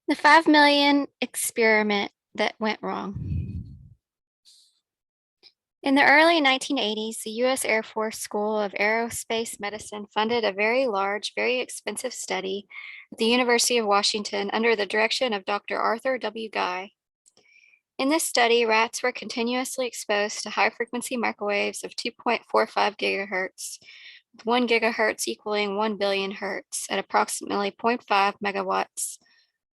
The 5 million experiment that went wrong. In the early 1980s, the U.S. Air Force School of Aerospace Medicine funded a very large, very expensive study at the University of Washington under the direction of Dr. Arthur W. Guy. In this study, rats were continuously exposed to high-frequency microwaves of 2.45 gigahertz, with 1 gigahertz equaling 1 billion hertz at approximately 0.5 megawatts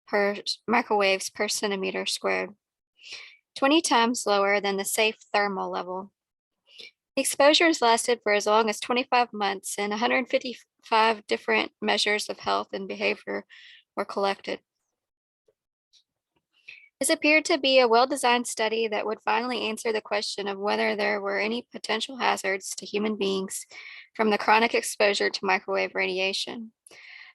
per microwaves per centimeter squared, 20 times lower than the safe thermal level. The exposures lasted for as long as 25 months, and 155 different measures of health and behavior were collected. This appeared to be a well-designed study that would finally answer the question of whether there were any potential hazards to human beings from the chronic exposure to microwave radiation.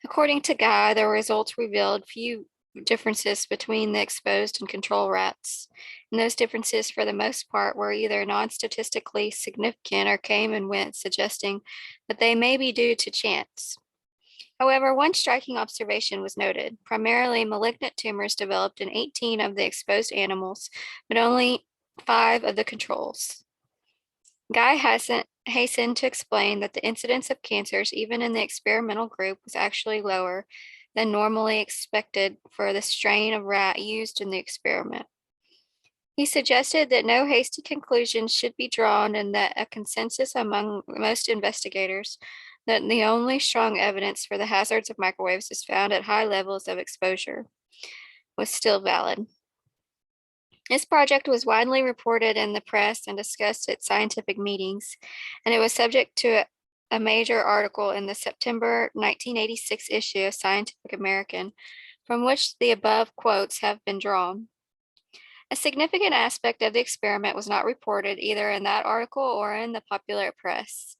According to Guy, the results revealed few differences between the exposed and control rats, and those differences, for the most part, were either non-statistically significant or came and went, suggesting that they may be due to chance. However, one striking observation was noted. Primarily, malignant tumors developed in 18 of the exposed animals, but only 5 of the controls. Guy hastened to explain that the incidence of cancers, even in the experimental group, was actually lower than normally expected for the strain of rat used in the experiment. He suggested that no hasty conclusions should be drawn, and that a consensus among most investigators that the only strong evidence for the hazards of microwaves is found at high levels of exposure was still valid. This project was widely reported in the press and discussed at scientific meetings, and it was subject to a major article in the September 1986 issue of Scientific American, from which the above quotes have been drawn. A significant aspect of the experiment was not reported either in that article or in the popular press.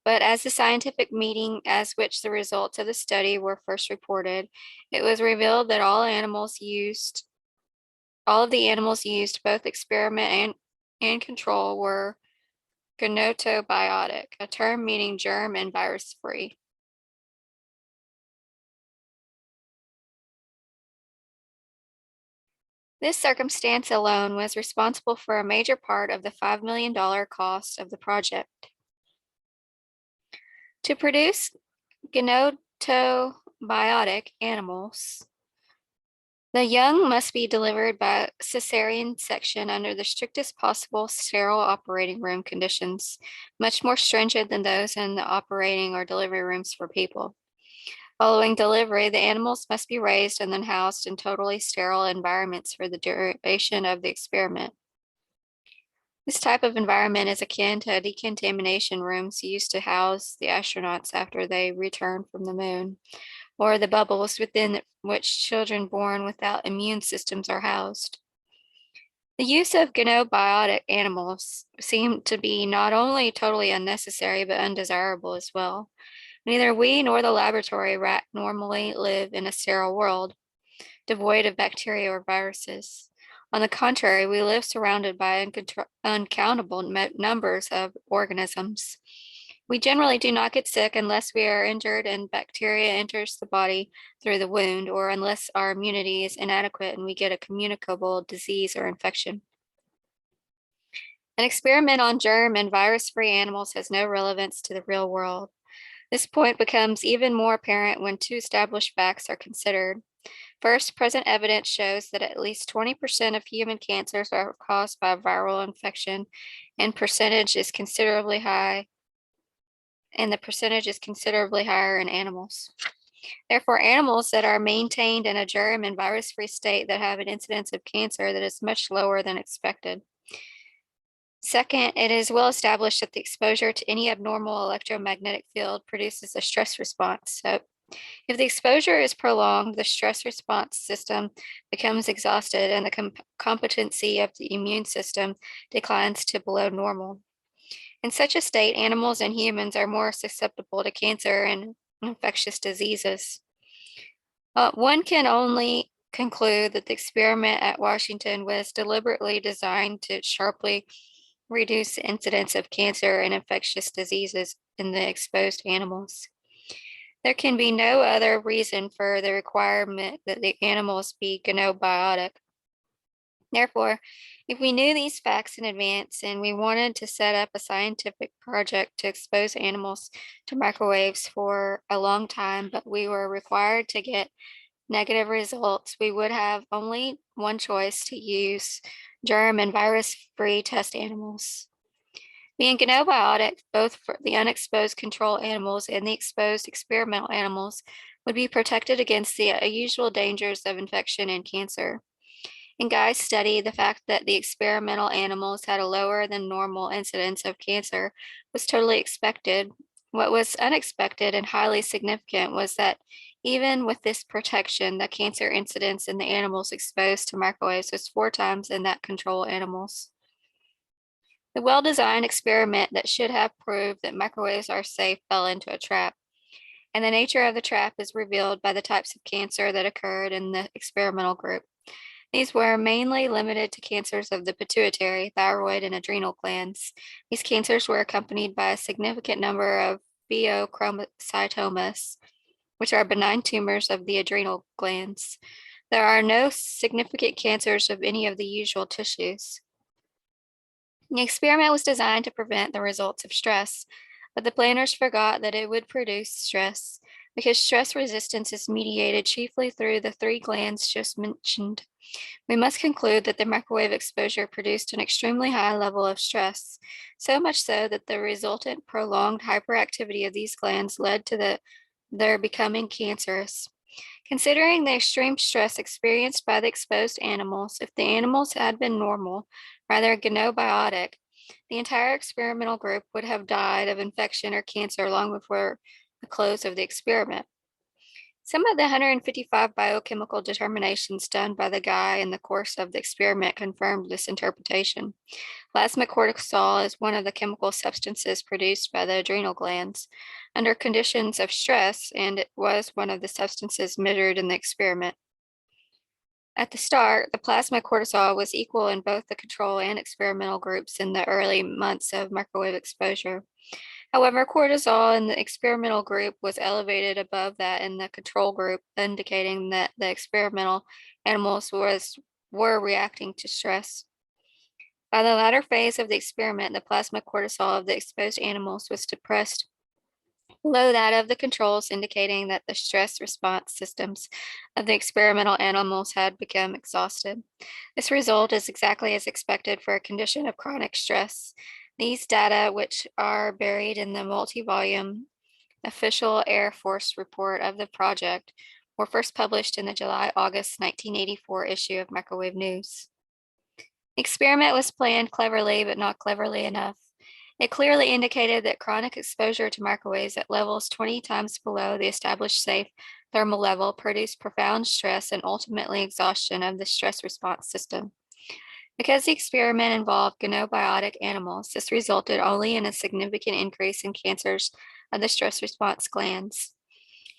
But as the scientific meeting as which the results of the study were first reported, it was revealed that all of the animals used, both experiment and control, were gonotobiotic, a term meaning germ and virus free. This circumstance alone was responsible for a major part of the $5 million cost of the project. To produce gonotobiotic animals, the young must be delivered by cesarean section under the strictest possible sterile operating room conditions, much more stringent than those in the operating or delivery rooms for people. Following delivery, the animals must be raised and then housed in totally sterile environments for the duration of the experiment. This type of environment is akin to decontamination rooms used to house the astronauts after they return from the moon, or the bubbles within which children born without immune systems are housed. The use of gonobiotic animals seemed to be not only totally unnecessary, but undesirable as well. Neither we nor the laboratory rat normally live in a sterile world, devoid of bacteria or viruses. On the contrary, we live surrounded by uncountable numbers of organisms. We generally do not get sick unless we are injured and bacteria enters the body through the wound, or unless our immunity is inadequate and we get a communicable disease or infection. An experiment on germ and virus-free animals has no relevance to the real world. This point becomes even more apparent when 2 established facts are considered. First, present evidence shows that at least 20% of human cancers are caused by viral infection, and the percentage is considerably higher in animals. Therefore, animals that are maintained in a germ and virus-free state that have an incidence of cancer that is much lower than expected. Second, it is well established that the exposure to any abnormal electromagnetic field produces a stress response. So if the exposure is prolonged, the stress response system becomes exhausted and the competency of the immune system declines to below normal. In such a state, animals and humans are more susceptible to cancer and infectious diseases. One can only conclude that the experiment at Washington was deliberately designed to sharply reduce the incidence of cancer and infectious diseases in the exposed animals. There can be no other reason for the requirement that the animals be gonobiotic. Therefore, if we knew these facts in advance and we wanted to set up a scientific project to expose animals to microwaves for a long time, but we were required to get negative results, we would have only one choice: to use germ and virus-free test animals. Being gonobiotic, both for the unexposed control animals and the exposed experimental animals, would be protected against the usual dangers of infection and cancer. In Guy's study, the fact that the experimental animals had a lower than normal incidence of cancer was totally expected. What was unexpected and highly significant was that even with this protection, the cancer incidence in the animals exposed to microwaves was 4 times in that control animals. The well-designed experiment that should have proved that microwaves are safe fell into a trap, and the nature of the trap is revealed by the types of cancer that occurred in the experimental group. These were mainly limited to cancers of the pituitary, thyroid, and adrenal glands. These cancers were accompanied by a significant number of pheochromocytomas, which are benign tumors of the adrenal glands. There are no significant cancers of any of the usual tissues. The experiment was designed to prevent the results of stress, but the planners forgot that it would produce stress, because stress resistance is mediated chiefly through the 3 glands just mentioned. We must conclude that the microwave exposure produced an extremely high level of stress, so much so that the resultant prolonged hyperactivity of these glands led to their becoming cancerous. Considering the extreme stress experienced by the exposed animals, if the animals had been normal, rather gonobiotic, the entire experimental group would have died of infection or cancer long before the close of the experiment. Some of the 155 biochemical determinations done by the guy in the course of the experiment confirmed this interpretation. Plasma cortisol is one of the chemical substances produced by the adrenal glands under conditions of stress, and it was one of the substances measured in the experiment. At the start, the plasma cortisol was equal in both the control and experimental groups in the early months of microwave exposure. However, cortisol in the experimental group was elevated above that in the control group, indicating that the experimental animals were reacting to stress. By the latter phase of the experiment, the plasma cortisol of the exposed animals was depressed below that of the controls, indicating that the stress response systems of the experimental animals had become exhausted. This result is exactly as expected for a condition of chronic stress. These data, which are buried in the multi-volume official Air Force report of the project, were first published in the July-August 1984 issue of Microwave News. The experiment was planned cleverly, but not cleverly enough. It clearly indicated that chronic exposure to microwaves at levels 20 times below the established safe thermal level produced profound stress and ultimately exhaustion of the stress response system. Because the experiment involved gonobiotic animals, this resulted only in a significant increase in cancers of the stress response glands.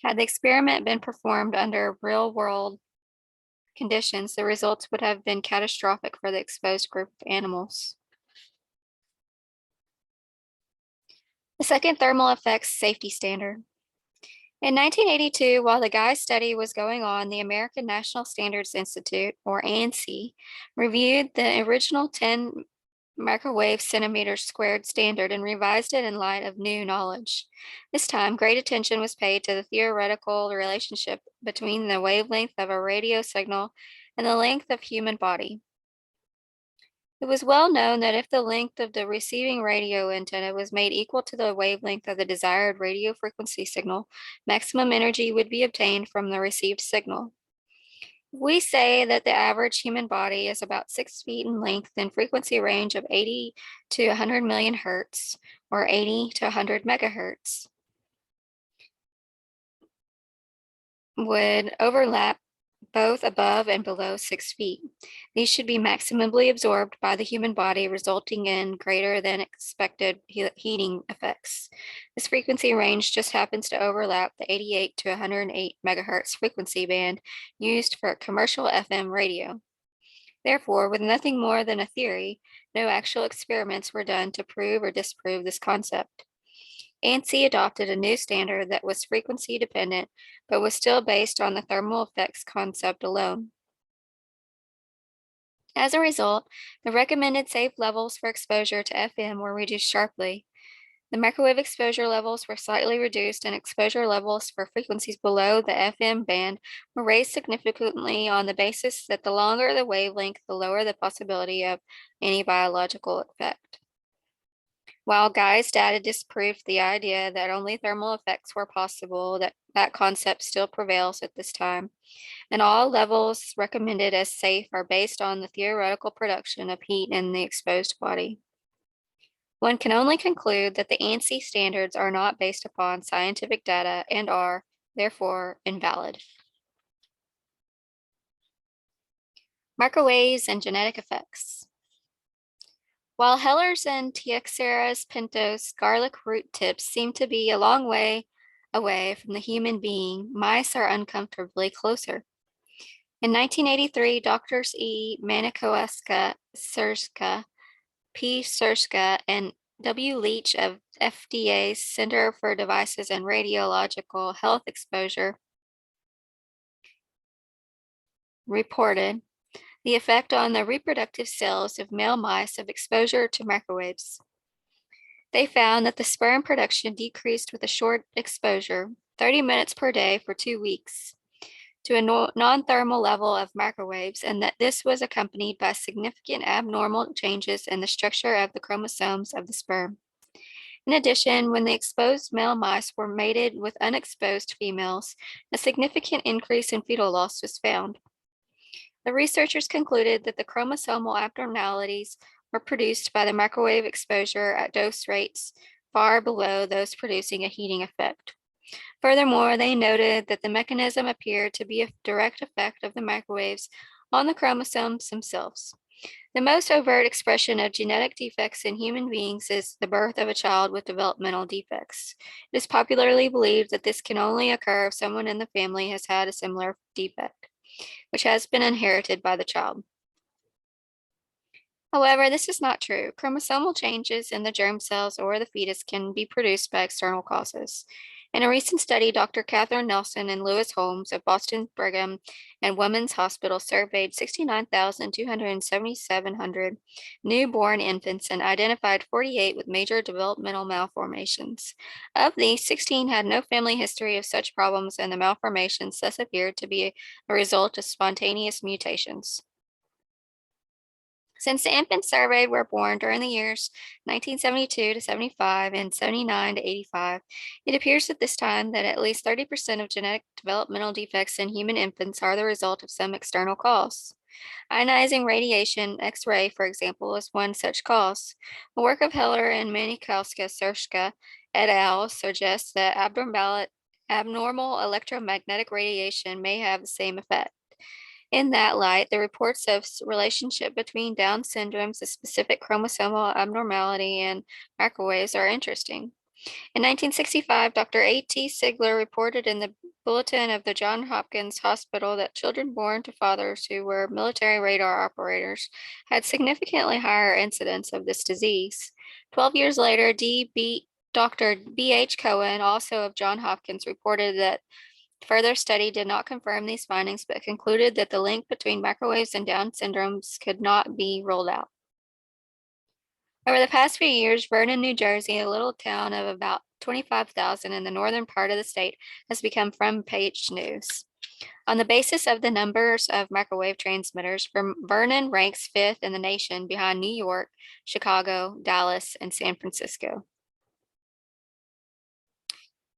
Had the experiment been performed under real-world conditions, the results would have been catastrophic for the exposed group of animals. The second thermal effects safety standard. In 1982, while the Guy study was going on, the American National Standards Institute, or ANSI, reviewed the original 10 microwave centimeters squared standard and revised it in light of new knowledge. This time, great attention was paid to the theoretical relationship between the wavelength of a radio signal and the length of human body. It was well known that if the length of the receiving radio antenna was made equal to the wavelength of the desired radio frequency signal, maximum energy would be obtained from the received signal. We say that the average human body is about 6 feet in length and frequency range of 80 to 100 million hertz, or 80 to 100 megahertz, would overlap both above and below 6 feet. These should be maximally absorbed by the human body, resulting in greater than expected heating effects. This frequency range just happens to overlap the 88 to 108 megahertz frequency band used for commercial FM radio. Therefore, with nothing more than a theory, no actual experiments were done to prove or disprove this concept. ANSI adopted a new standard that was frequency dependent, but was still based on the thermal effects concept alone. As a result, the recommended safe levels for exposure to FM were reduced sharply. The microwave exposure levels were slightly reduced, and exposure levels for frequencies below the FM band were raised significantly on the basis that the longer the wavelength, the lower the possibility of any biological effect. While Guy's data disproved the idea that only thermal effects were possible, that concept still prevails at this time, and all levels recommended as safe are based on the theoretical production of heat in the exposed body. One can only conclude that the ANSI standards are not based upon scientific data and are, therefore, invalid. Microwaves and genetic effects. While Heller's and Teixeira's pintos garlic root tips seem to be a long way away from the human being, mice are uncomfortably closer. In 1983, Doctors E. Manikowska, Surska, P. Surska, and W. Leach of FDA's Center for Devices and Radiological Health Exposure reported the effect on the reproductive cells of male mice of exposure to microwaves. They found that the sperm production decreased with a short exposure, 30 minutes per day for 2 weeks, to a non-thermal level of microwaves, and that this was accompanied by significant abnormal changes in the structure of the chromosomes of the sperm. In addition, when the exposed male mice were mated with unexposed females, a significant increase in fetal loss was found. The researchers concluded that the chromosomal abnormalities were produced by the microwave exposure at dose rates far below those producing a heating effect. Furthermore, they noted that the mechanism appeared to be a direct effect of the microwaves on the chromosomes themselves. The most overt expression of genetic defects in human beings is the birth of a child with developmental defects. It is popularly believed that this can only occur if someone in the family has had a similar defect, which has been inherited by the child. However, this is not true. Chromosomal changes in the germ cells or the fetus can be produced by external causes. In a recent study, Dr. Catherine Nelson and Lewis Holmes of Boston Brigham and Women's Hospital surveyed 69,277 newborn infants and identified 48 with major developmental malformations. Of these, 16 had no family history of such problems, and the malformations thus appeared to be a result of spontaneous mutations. Since the infants surveyed were born during the years 1972 to 75 and 79 to 85, it appears at this time that at least 30% of genetic developmental defects in human infants are the result of some external cause. Ionizing radiation, X-ray, for example, is one such cause. The work of Heller and Manikowska-Surska et al. Suggests that abnormal electromagnetic radiation may have the same effect. In that light, the reports of relationship between Down syndrome's specific chromosomal abnormality and microwaves are interesting. In 1965, Dr. A.T. Sigler reported in the Bulletin of the Johns Hopkins Hospital that children born to fathers who were military radar operators had significantly higher incidence of this disease. 12 years later, Dr. B.H. Cohen, also of Johns Hopkins, reported that further study did not confirm these findings, but concluded that the link between microwaves and Down syndromes could not be ruled out. Over the past few years, Vernon, New Jersey, a little town of about 25,000 in the northern part of the state, has become front page news. On the basis of the numbers of microwave transmitters, Vernon ranks fifth in the nation behind New York, Chicago, Dallas, and San Francisco.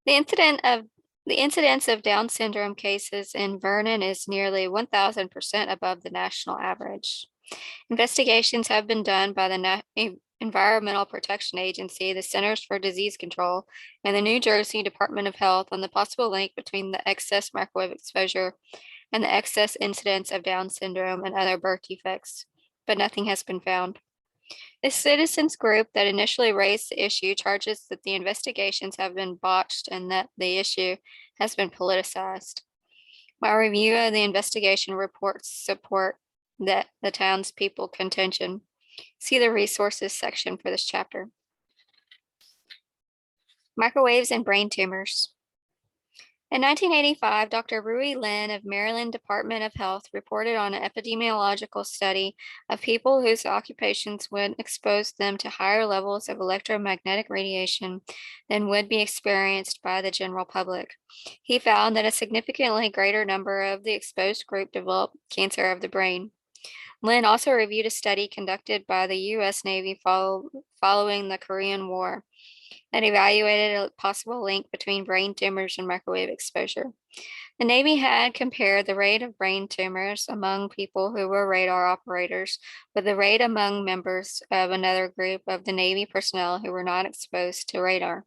The incidence of Down syndrome cases in Vernon is nearly 1,000% above the national average. Investigations have been done by the Environmental Protection Agency, the Centers for Disease Control, and the New Jersey Department of Health on the possible link between the excess microwave exposure and the excess incidence of Down syndrome and other birth defects, but nothing has been found. The citizens group that initially raised the issue charges that the investigations have been botched and that the issue has been politicized. My review of the investigation reports support that the townspeople contention. See the resources section for this chapter. Microwaves and brain tumors. In 1985, Dr. Rui Lin of Maryland Department of Health reported on an epidemiological study of people whose occupations would expose them to higher levels of electromagnetic radiation than would be experienced by the general public. He found that a significantly greater number of the exposed group developed cancer of the brain. Lin also reviewed a study conducted by the U.S. Navy following the Korean War that evaluated a possible link between brain tumors and microwave exposure. The Navy had compared the rate of brain tumors among people who were radar operators with the rate among members of another group of the Navy personnel who were not exposed to radar.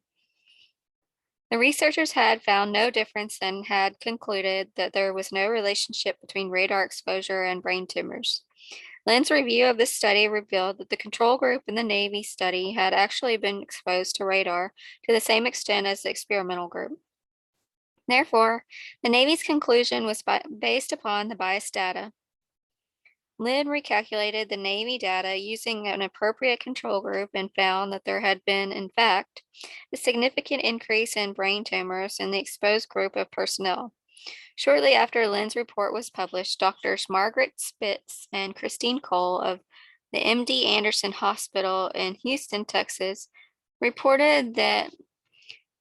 The researchers had found no difference and had concluded that there was no relationship between radar exposure and brain tumors. Lynn's review of this study revealed that the control group in the Navy study had actually been exposed to radar to the same extent as the experimental group. Therefore, the Navy's conclusion was based upon the biased data. Lynn recalculated the Navy data using an appropriate control group and found that there had been, in fact, a significant increase in brain tumors in the exposed group of personnel. Shortly after Lynn's report was published, doctors Margaret Spitz and Christine Cole of the MD Anderson Hospital in Houston, Texas, reported that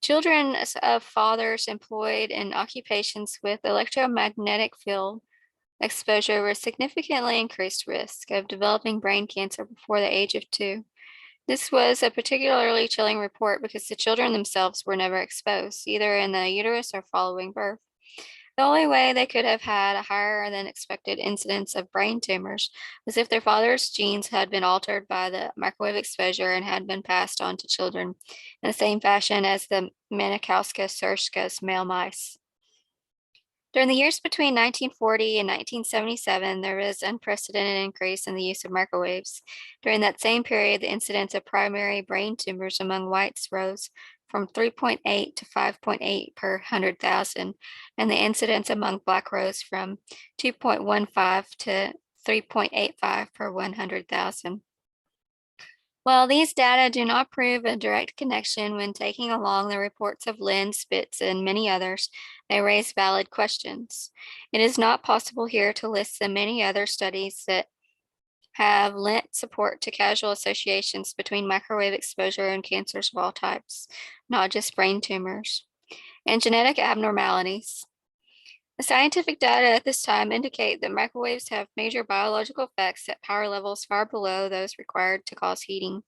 children of fathers employed in occupations with electromagnetic field exposure were significantly increased risk of developing brain cancer before the age of 2. This was a particularly chilling report because the children themselves were never exposed, either in the uterus or following birth. The only way they could have had a higher than expected incidence of brain tumors was if their father's genes had been altered by the microwave exposure and had been passed on to children in the same fashion as the Manikowska-Surska's male mice. During the years between 1940 and 1977, there was unprecedented increase in the use of microwaves. During that same period, the incidence of primary brain tumors among whites rose from 3.8 to 5.8 per 100,000, and the incidence among black rose from 2.15 to 3.85 per 100,000. While these data do not prove a direct connection when taking along the reports of Lynn, Spitz, and many others, they raise valid questions. It is not possible here to list the many other studies that have lent support to causal associations between microwave exposure and cancers of all types, not just brain tumors, and genetic abnormalities. The scientific data at this time indicate that microwaves have major biological effects at power levels far below those required to cause heating.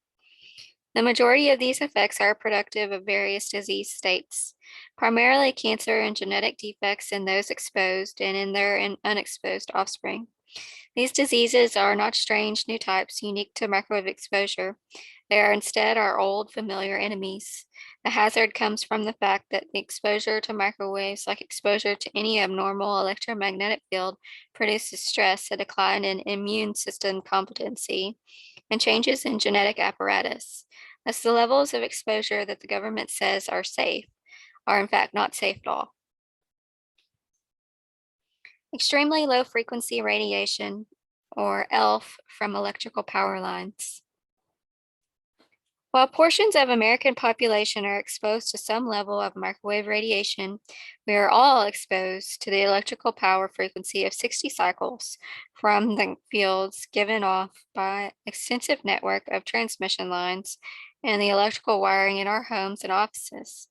The majority of these effects are productive of various disease states, primarily cancer and genetic defects in those exposed and in their unexposed offspring. These diseases are not strange new types unique to microwave exposure. They are instead our old familiar enemies. The hazard comes from the fact that the exposure to microwaves, like exposure to any abnormal electromagnetic field, produces stress, a decline in immune system competency, and changes in genetic apparatus. Thus, the levels of exposure that the government says are safe are in fact not safe at all. Extremely low frequency radiation, or ELF, from electrical power lines. While portions of American population are exposed to some level of microwave radiation, we are all exposed to the electrical power frequency of 60 cycles from the fields given off by extensive network of transmission lines and the electrical wiring in our homes and offices.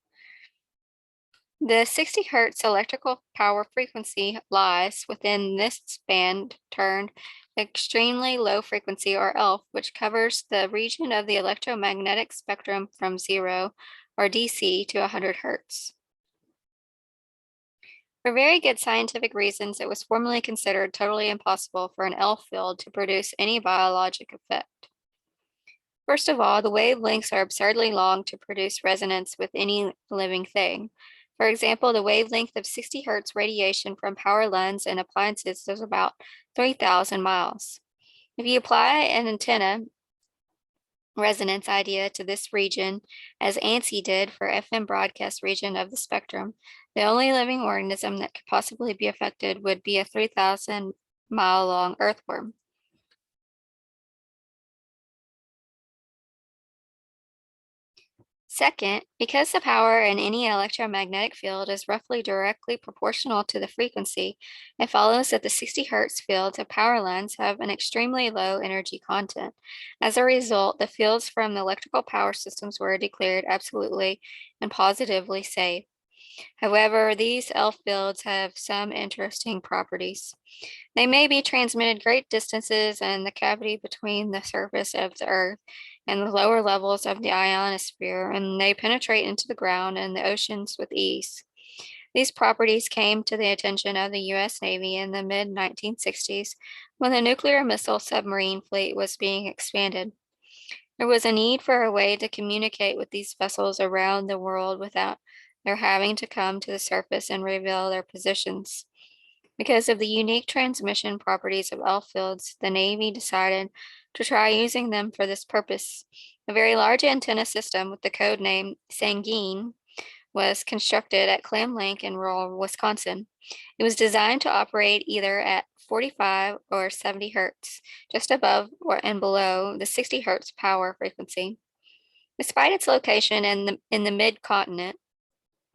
The 60 hertz electrical power frequency lies within this band termed extremely low frequency, or ELF, which covers the region of the electromagnetic spectrum from 0 or DC to 100 hertz. For very good scientific reasons, it was formerly considered totally impossible for an ELF field to produce any biologic effect. First of all, the wavelengths are absurdly long to produce resonance with any living thing. For example, the wavelength of 60 hertz radiation from power lines and appliances is about 3,000 miles. If you apply an antenna resonance idea to this region, as ANSI did for FM broadcast region of the spectrum, the only living organism that could possibly be affected would be a 3,000-mile long earthworm. Second, because the power in any electromagnetic field is roughly directly proportional to the frequency, it follows that the 60 Hz fields of power lines have an extremely low energy content. As a result, the fields from the electrical power systems were declared absolutely and positively safe. However, these ELF fields have some interesting properties. They may be transmitted great distances in the cavity between the surface of the Earth and the lower levels of the ionosphere, and they penetrate into the ground and the oceans with ease. These properties came to the attention of the U.S. Navy in the mid 1960s when the nuclear missile submarine fleet was being expanded. There was a need for a way to communicate with these vessels around the world without their having to come to the surface and reveal their positions. Because of the unique transmission properties of ELF fields, the Navy decided to try using them for this purpose. A very large antenna system with the code name Sanguine was constructed at Clam Lake in rural Wisconsin. It was designed to operate either at 45 or 70 hertz, just above and below the 60 hertz power frequency. Despite its location in the mid-continent,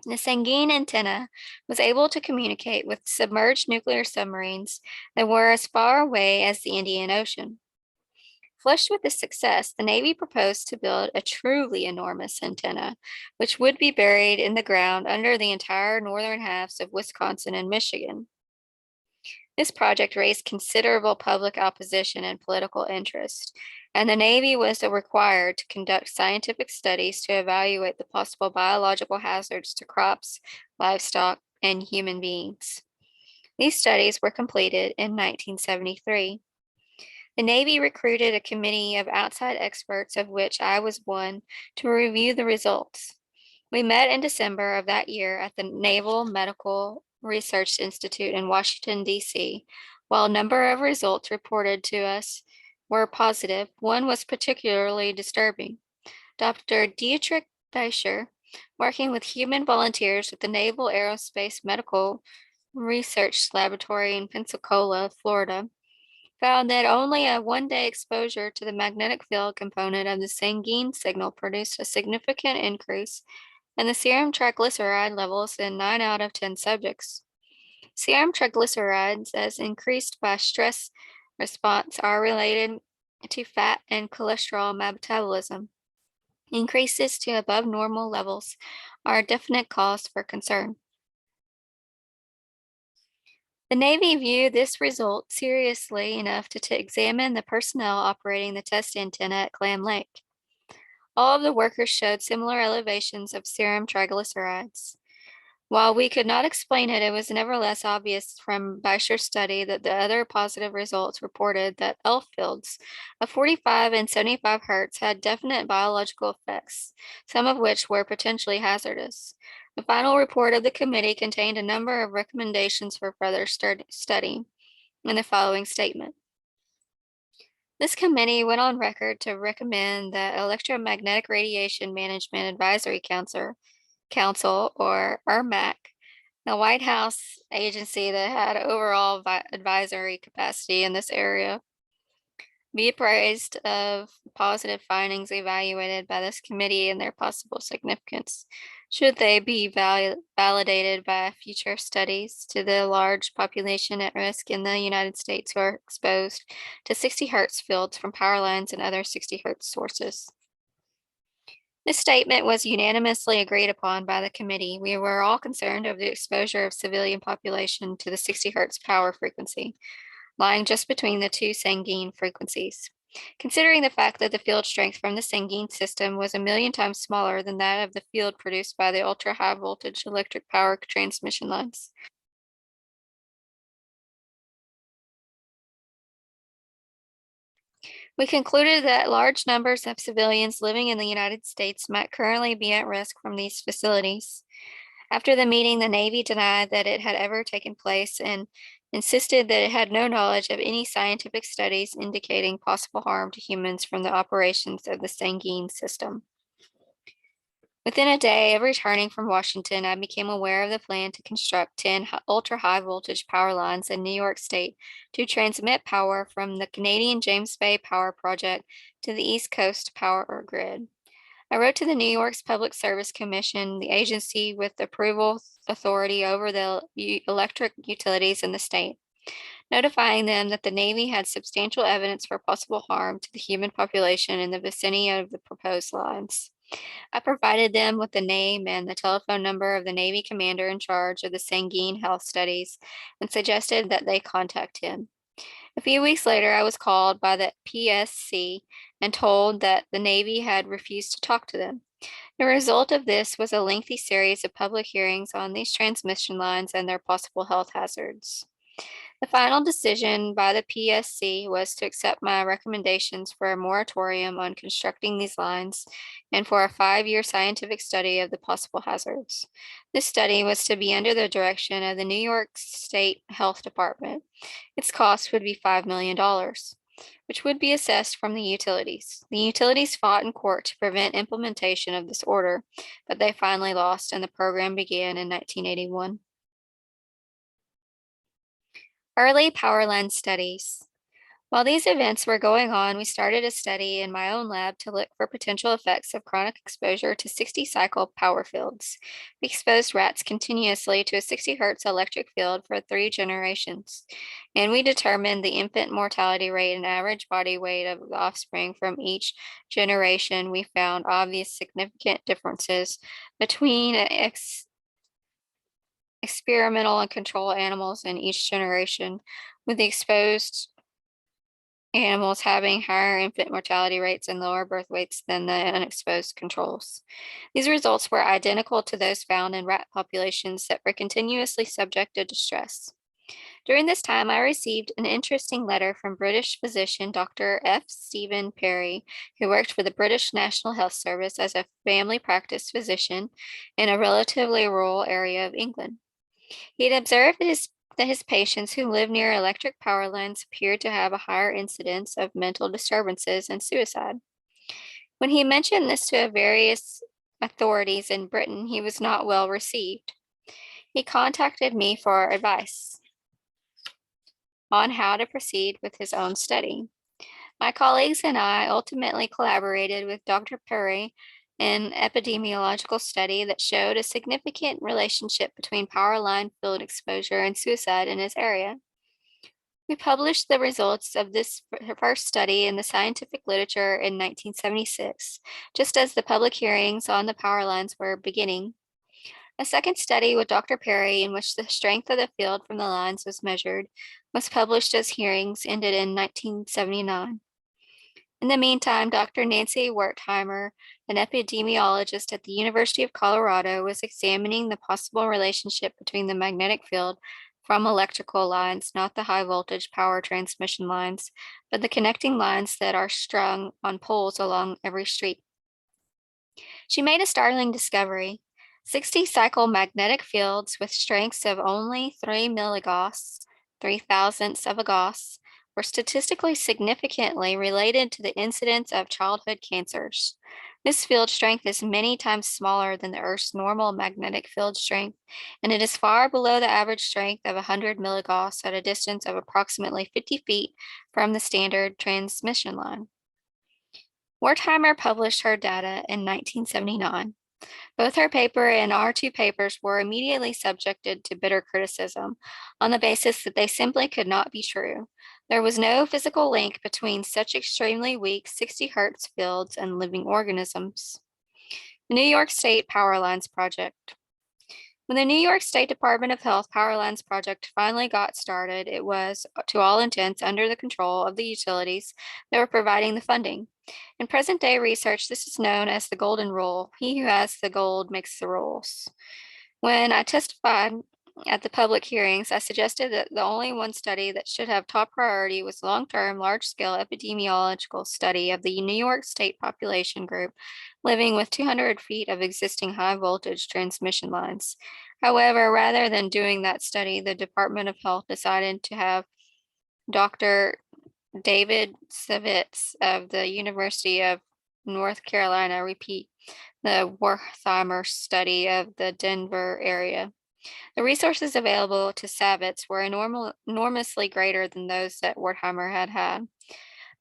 the Sanguine antenna was able to communicate with submerged nuclear submarines that were as far away as the Indian Ocean. Flushed with this success, the Navy proposed to build a truly enormous antenna, which would be buried in the ground under the entire northern halves of Wisconsin and Michigan. This project raised considerable public opposition and political interest, and the Navy was required to conduct scientific studies to evaluate the possible biological hazards to crops, livestock, and human beings. These studies were completed in 1973. The Navy recruited a committee of outside experts, of which I was one, to review the results. We met in December of that year at the Naval Medical Research Institute in Washington, D.C. While a number of results reported to us were positive, one was particularly disturbing. Dr. Dietrich Beischer, working with human volunteers at the Naval Aerospace Medical Research Laboratory in Pensacola, Florida, found that only a one-day exposure to the magnetic field component of the Sanguine signal produced a significant increase in the serum triglyceride levels in 9 out of 10 subjects. Serum triglycerides, as increased by stress response, are related to fat and cholesterol metabolism. Increases to above normal levels are a definite cause for concern. The Navy viewed this result seriously enough to examine the personnel operating the test antenna at Clam Lake. All of the workers showed similar elevations of serum triglycerides. While we could not explain it, it was nevertheless obvious from Beischer's study that the other positive results reported that ELF fields of 45 and 75 hertz had definite biological effects, some of which were potentially hazardous. The final report of the committee contained a number of recommendations for further study in the following statement. This committee went on record to recommend the Electromagnetic Radiation Management Advisory Council, or ERMAC, the White House agency that had overall advisory capacity in this area, be apprised of positive findings evaluated by this committee and their possible significance, should they be validated by future studies to the large population at risk in the United States who are exposed to 60 hertz fields from power lines and other 60 hertz sources. This statement was unanimously agreed upon by the committee. We were all concerned over the exposure of civilian population to the 60 hertz power frequency, lying just between the two Sanguine frequencies. Considering the fact that the field strength from the Sanguine system was 1,000,000 times smaller than that of the field produced by the ultra-high voltage electric power transmission lines. We concluded that large numbers of civilians living in the United States might currently be at risk from these facilities. After the meeting, the Navy denied that it had ever taken place and insisted that it had no knowledge of any scientific studies indicating possible harm to humans from the operations of the Sanguine system. Within a day of returning from Washington, I became aware of the plan to construct 10 ultra-high voltage power lines in New York State to transmit power from the Canadian James Bay Power Project to the East Coast power grid. I wrote to the New York's Public Service Commission, the agency with approval authority over the electric utilities in the state, notifying them that the Navy had substantial evidence for possible harm to the human population in the vicinity of the proposed lines. I provided them with the name and the telephone number of the Navy commander in charge of the Sanguine Health Studies and suggested that they contact him. A few weeks later, I was called by the PSC and told that the Navy had refused to talk to them. The result of this was a lengthy series of public hearings on these transmission lines and their possible health hazards. The final decision by the PSC was to accept my recommendations for a moratorium on constructing these lines and for a 5-year scientific study of the possible hazards. This study was to be under the direction of the New York State Health Department. Its cost would be $5 million, which would be assessed from the utilities. The utilities fought in court to prevent implementation of this order, but they finally lost and the program began in 1981. Early power line studies. While these events were going on, we started a study in my own lab to look for potential effects of chronic exposure to 60-cycle power fields. We exposed rats continuously to a 60 hertz electric field for 3 generations, and we determined the infant mortality rate and average body weight of the offspring from each generation. We found obvious significant differences between experimental and control animals in each generation, with the exposed animals having higher infant mortality rates and lower birth weights than the unexposed controls. These results were identical to those found in rat populations that were continuously subjected to stress. During this time, I received an interesting letter from British physician Dr. F. Stephen Perry, who worked for the British National Health Service as a family practice physician in a relatively rural area of England. He had observed that his patients who lived near electric power lines appeared to have a higher incidence of mental disturbances and suicide. When he mentioned this to various authorities in Britain, he was not well received. He contacted me for advice on how to proceed with his own study. My colleagues and I ultimately collaborated with Dr. Perry in epidemiological study that showed a significant relationship between power line field exposure and suicide in his area. We published the results of this first study in the scientific literature in 1976, just as the public hearings on the power lines were beginning. A second study with Dr. Perry, in which the strength of the field from the lines was measured, was published as hearings ended in 1979. In the meantime, Dr. Nancy Wertheimer, an epidemiologist at the University of Colorado, was examining the possible relationship between the magnetic field from electrical lines, not the high voltage power transmission lines, but the connecting lines that are strung on poles along every street. She made a startling discovery. 60-cycle magnetic fields with strengths of only 3 milligauss, 3,000ths of a gauss, were statistically significantly related to the incidence of childhood cancers. This field strength is many times smaller than the Earth's normal magnetic field strength, and it is far below the average strength of 100 milligauss at a distance of approximately 50 feet from the standard transmission line. Wertheimer published her data in 1979. Both her paper and our 2 papers were immediately subjected to bitter criticism on the basis that they simply could not be true. There was no physical link between such extremely weak 60 hertz fields and living organisms. The New York State Power Lines Project. When the New York State Department of Health Power Lines Project finally got started, it was, to all intents, under the control of the utilities that were providing the funding. In present-day research, this is known as the golden rule. He who has the gold makes the rules. When I testified at the public hearings, I suggested that the only one study that should have top priority was long-term, large-scale epidemiological study of the New York State population group living with 200 feet of existing high-voltage transmission lines. However, rather than doing that study, the Department of Health decided to have Dr. David Savitz of the University of North Carolina repeat the Wertheimer study of the Denver area. The resources available to Savitz were enormously greater than those that Wertheimer had had.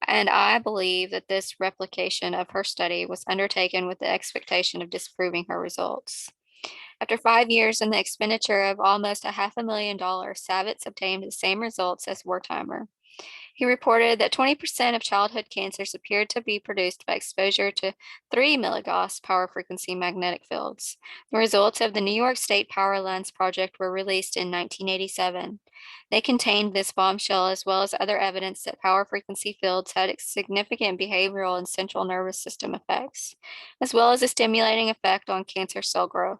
and I believe that this replication of her study was undertaken with the expectation of disproving her results. After 5 years and the expenditure of almost $500,000, Savitz obtained the same results as Wertheimer. He reported that 20% of childhood cancers appeared to be produced by exposure to 3 milligauss power frequency magnetic fields. The results of the New York State Power Lines project were released in 1987. They contained this bombshell as well as other evidence that power frequency fields had significant behavioral and central nervous system effects, as well as a stimulating effect on cancer cell growth.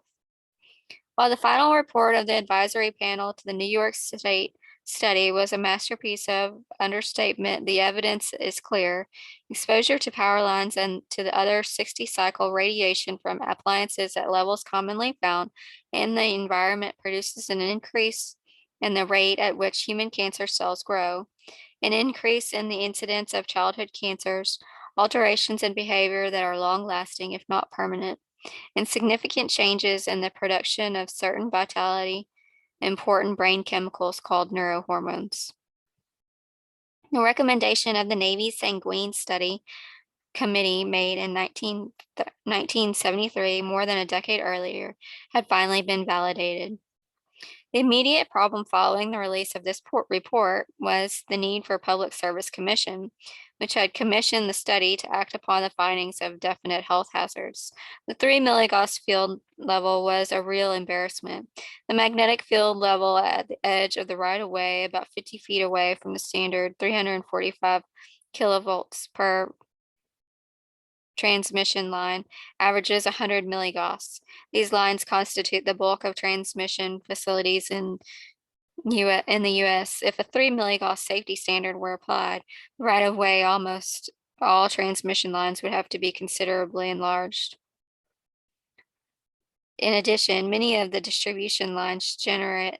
While the final report of the advisory panel to the New York State study was a masterpiece of understatement, the evidence is clear. Exposure to power lines and to the other 60-cycle radiation from appliances at levels commonly found in the environment produces an increase in the rate at which human cancer cells grow, an increase in the incidence of childhood cancers, alterations in behavior that are long-lasting, if not permanent, and significant changes in the production of certain vitality important brain chemicals called neurohormones. The recommendation of the Navy Sanguine Study Committee made in 1973, more than a decade earlier, had finally been validated. The immediate problem following the release of this report was the need for a public service commission, which had commissioned the study to act upon the findings of definite health hazards. The 3 milligauss field level was a real embarrassment. The magnetic field level at the edge of the right-of-way, about 50 feet away from the standard 345 kilovolts per transmission line, averages 100 milligauss. These lines constitute the bulk of transmission facilities in the U.S. If a 3 milligauss safety standard were applied, right of way almost all transmission lines would have to be considerably enlarged. In addition, many of the distribution lines generate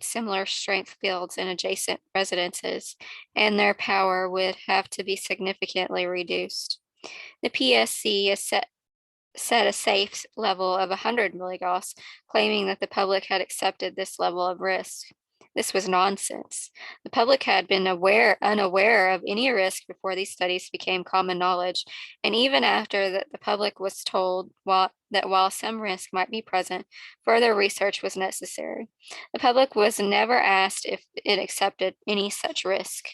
similar strength fields in adjacent residences, and their power would have to be significantly reduced. The PSC is set a safe level of 100 milligauss, claiming that the public had accepted this level of risk. This was nonsense. The public had been unaware of any risk before these studies became common knowledge, and even after that, the public was told that while some risk might be present, further research was necessary. The public was never asked if it accepted any such risk.